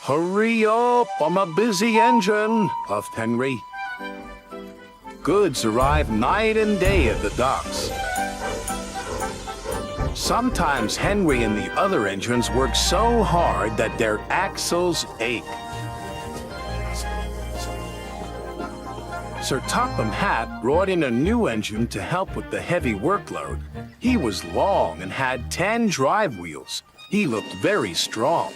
Hurry up, I'm a busy engine, puffed Henry. Goods arrive night and day at the docks. Sometimes Henry and the other engines work so hard that their axles ache. Sir Topham Hatt brought in a new engine to help with the heavy workload. He was long and had 10 drive wheels. He looked very strong.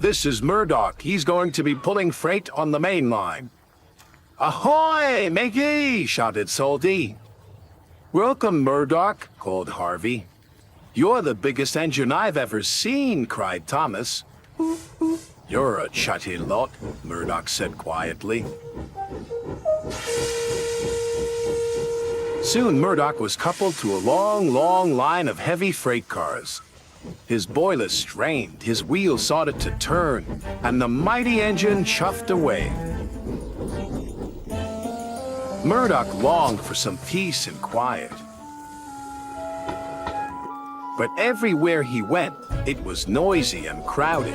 This is Murdoch. He's going to be pulling freight on the main line. Ahoy, matey! Shouted Salty. Welcome, Murdoch, called Harvey. You're the biggest engine I've ever seen, cried Thomas. You're a chatty lot, Murdoch said quietly. Soon Murdoch was coupled to a long line of heavy freight cars. His boiler strained, his wheels started to turn, and the mighty engine chuffed away. Murdoch longed for some peace and quiet. But everywhere he went, it was noisy and crowded.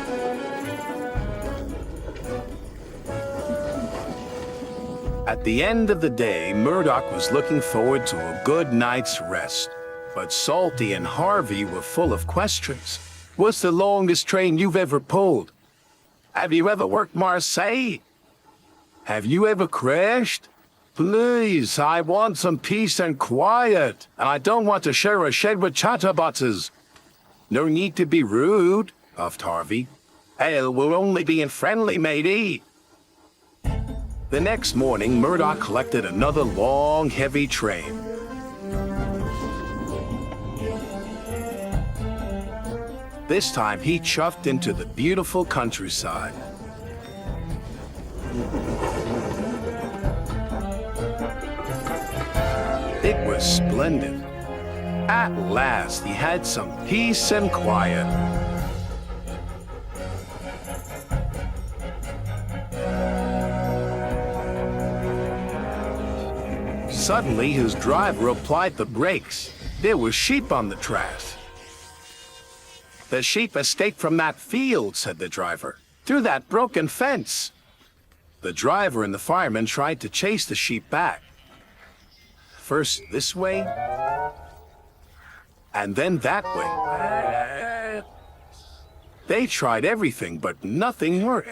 At the end of the day, Murdoch was looking forward to a good night's rest. But Salty and Harvey were full of questions. What's the longest train you've ever pulled? Have you ever worked Marseille? Have you ever crashed? Please, I want some peace and quiet, and I don't want to share a shed with chatterboxes. No need to be rude, puffed Harvey. Hell, we're only being friendly, matey. The next morning, Murdoch collected another long, heavy train. This time, he chuffed into the beautiful countryside. It was splendid. At last, he had some peace and quiet. Suddenly, his driver applied the brakes. There were sheep on the track. The sheep escaped from that field, said the driver, through that broken fence. The driver and the fireman tried to chase the sheep back. First this way, and then that way. They tried everything, but nothing worked.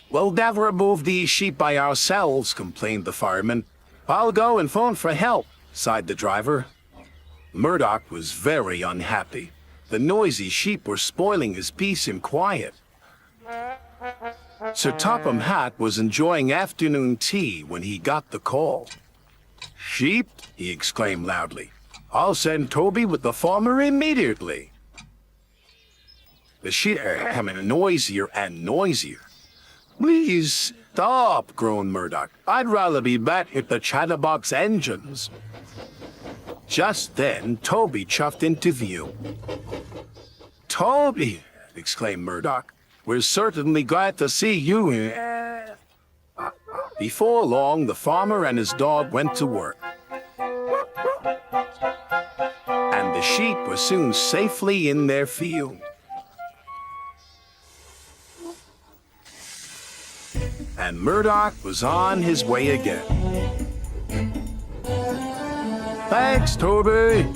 We'll never remove these sheep by ourselves, complained the fireman. I'll go and phone for help, sighed the driver. Murdoch was very unhappy. The noisy sheep were spoiling his peace and quiet. Sir Topham Hatt was enjoying afternoon tea when he got the call. Sheep? He exclaimed loudly. I'll send Toby with the farmer immediately. The sheep were becoming noisier and noisier. Please stop, groaned Murdoch. I'd rather be back at the chatterbox engines. Just then, Toby chuffed into view. Toby, exclaimed Murdoch, we're certainly glad to see you here. Before long, the farmer and his dog went to work. And the sheep were soon safely in their field. And Murdoch was on his way again. Thanks, Toby.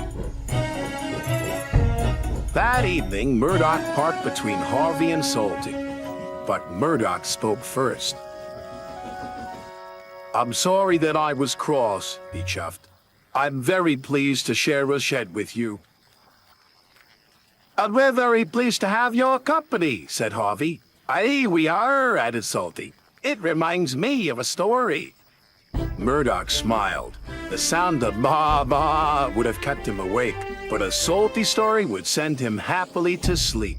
That evening, Murdoch parked between Harvey and Salty. But Murdoch spoke first. I'm sorry that I was cross, he chuffed. I'm very pleased to share a shed with you. And we're very pleased to have your company, said Harvey. Aye, we are, added Salty. It reminds me of a story. Murdoch smiled. The sound of ba-ba would have kept him awake, but a Salty story would send him happily to sleep.